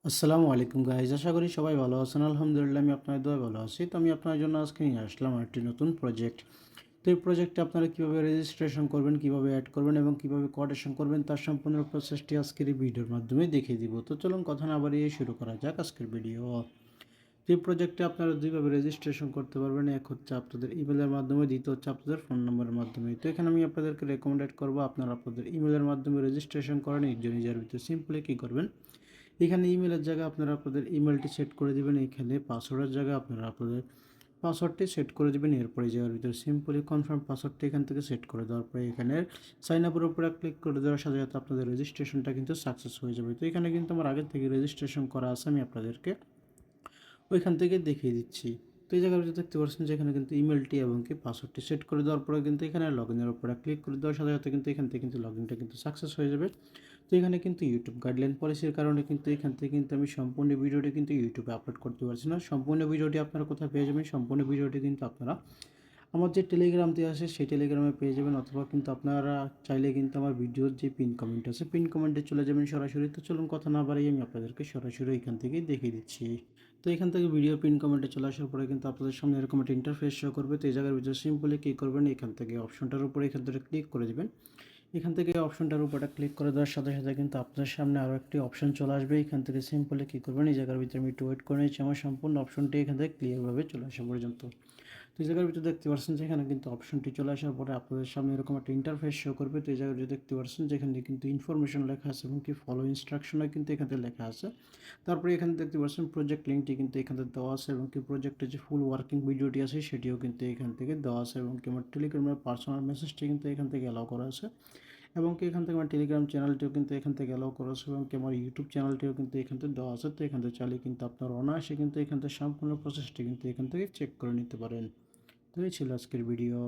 আসসালামু আলাইকুম গাইজ, আশা করি সবাই ভালো আছেন। আলহামদুলিল্লাহ আমি আপনার দোয়ায় ভালো আছি। তো আমি আপনার জন্য আজকে নিয়ে আসলাম একটি নতুন প্রজেক্ট। তো এই প্রজেক্টে আপনারা কীভাবে রেজিস্ট্রেশন করবেন, কীভাবে অ্যাড করবেন এবং কীভাবে কোঅর্ডিনেশন করবেন তার সম্পূর্ণ প্রসেসটি আজকের এই ভিডিওর মাধ্যমে দেখিয়ে দিব। তো চলুন কথা না বাড়িয়ে শুরু করা যাক আজকের ভিডিও। তো এই প্রজেক্টে আপনারা দুইভাবে রেজিস্ট্রেশন করতে পারবেন। এক হচ্ছে আপনাদের ইমেলের মাধ্যমে, দ্বিতীয় হচ্ছে আপনাদের ফোন নম্বরের মাধ্যমে। তো এখানে আমি আপনাদেরকে রেকমেন্ডেড করবো আপনারা আপনাদের ইমেলের মাধ্যমে রেজিস্ট্রেশন করেন। নিজের ভিতরে সিম্পলি কী করবেন, এখানে ইমেলের জায়গায় আপনারা আপনাদের ইমেলটি সেট করে দেবেন। এখানে পাসওয়ার্ডের জায়গায় আপনারা আপনাদের পাসওয়ার্ডটি সেট করে দেবেন। এরপরে এই জায়গার ভিতরে সিম্পলি কনফার্ম পাসওয়ার্ডটি এখান থেকে সেট করে দেওয়ার পরে এখানে সাইন আপের উপরে ক্লিক করে দেওয়ার সাথে সাথে আপনাদের রেজিস্ট্রেশনটা কিন্তু সাকসেস হয়ে যাবে। তো এখানে কিন্তু আমার আগের থেকে রেজিস্ট্রেশন করা আছে, আমি আপনাদেরকে ওইখান থেকে দেখিয়ে দিচ্ছি। তো এই জায়গায় দেখতে পাচ্ছেন যে এখানে কিন্তু ইমেলটি এবং কি পাসওয়ার্ডটি সেট করে দেওয়ার পরে কিন্তু এখানে লগ ইনের উপরে ক্লিক করে দেওয়ার সাথে সাথে কিন্তু এখান থেকে কিন্তু লগ ইনটা কিন্তু সাকসেস হয়ে যাবে। তো এখানে কিন্তু ইউটিউব গাইডলাইন পলিসির কারণে কিন্তু এখান থেকে কিন্তু আমি সম্পূর্ণ ভিডিওটি কিন্তু ইউটিউবে আপলোড করতে পারছি না। সম্পূর্ণ ভিডিওটি আপনারা কোথায় পেয়ে যাবেন, সম্পূর্ণ ভিডিওটি কিন্তু আপনারা আমার যে টেলিগ্রাম দেওয়া আছে সেই টেলিগ্রামে পেয়ে যাবেন, অথবা কিন্তু আপনারা চাইলে কিন্তু আমার ভিডিওর যে পিন কমেন্ট আছে পিন কমেন্টে চলে যাবেন সরাসরি। তো চলুন কথা না বাড়িয়ে আমি আপনাদেরকে সরাসরি এখান থেকেই দেখিয়ে দিচ্ছি। তো এখান থেকে ভিডিও পিন কমেন্টে চলে আসার পরে কিন্তু আপনাদের সামনে এরকম একটা ইন্টারফেস শো করবে। তো এই জায়গার ভিতরে সিম্পলি কী করবেন, এখান থেকে অপশনটার উপরে এখান থেকে ক্লিক করে দেবেন। এখান থেকে অপশনটার উপরে ক্লিক করে দেওয়ার সাথে সাথে কিন্তু আপনার সামনে আরও একটি অপশন চলে আসবে। এখান থেকে সিম্পলি কী করবেন, এই জায়গার ভিতরে আমি একটু ওয়েট করে নিচ্ছি আমার সম্পূর্ণ অপশনটি এখান থেকে ক্লিয়ারভাবে চলে আসা পর্যন্ত। তো এই জায়গার ভিতরে দেখতে পাচ্ছেন যে এখানে কিন্তু অপশনটি চলে আসার পরে আপনাদের সামনে এরকম একটা ইন্টারফেস শো করবে। তো এই জায়গায় দেখতে পাচ্ছেন যে এখানে কিন্তু ইনফরমেশন লেখা আছে এবং কি ফলো ইনস্ট্রাকশনও কিন্তু এখানে লেখা আছে। তারপরে এখানে দেখতে পাচ্ছেন প্রজেক্ট লিঙ্কটি কিন্তু এখানে দেওয়া আছে এবং কি প্রজেক্টের যে ফুল ওয়ার্কিং ভিডিওটি আছে সেটিও কিন্তু এখান থেকে দেওয়া আছে এবং কি আমার টেলিগ্রামের পার্সোনাল মেসেজটি কিন্তু এখান থেকে অ্যালাউ করা আছে এবং কি এখান থেকে আমার টেলিগ্রাম চ্যানেলটিও কিন্তু এখান থেকে অ্যালাউ করা আছে এবং কি আমার ইউটিউব চ্যানেলটিও কিন্তু এখান থেকে দেওয়া আছে। তো এখান থেকে চাইলে কিন্তু আপনার অনায়াসে কিন্তু এখান থেকে সম্পূর্ণ প্রসেসটি কিন্তু এখান থেকে চেক করে নিতে পারেন। তো এই ছিল আজকের ভিডিও।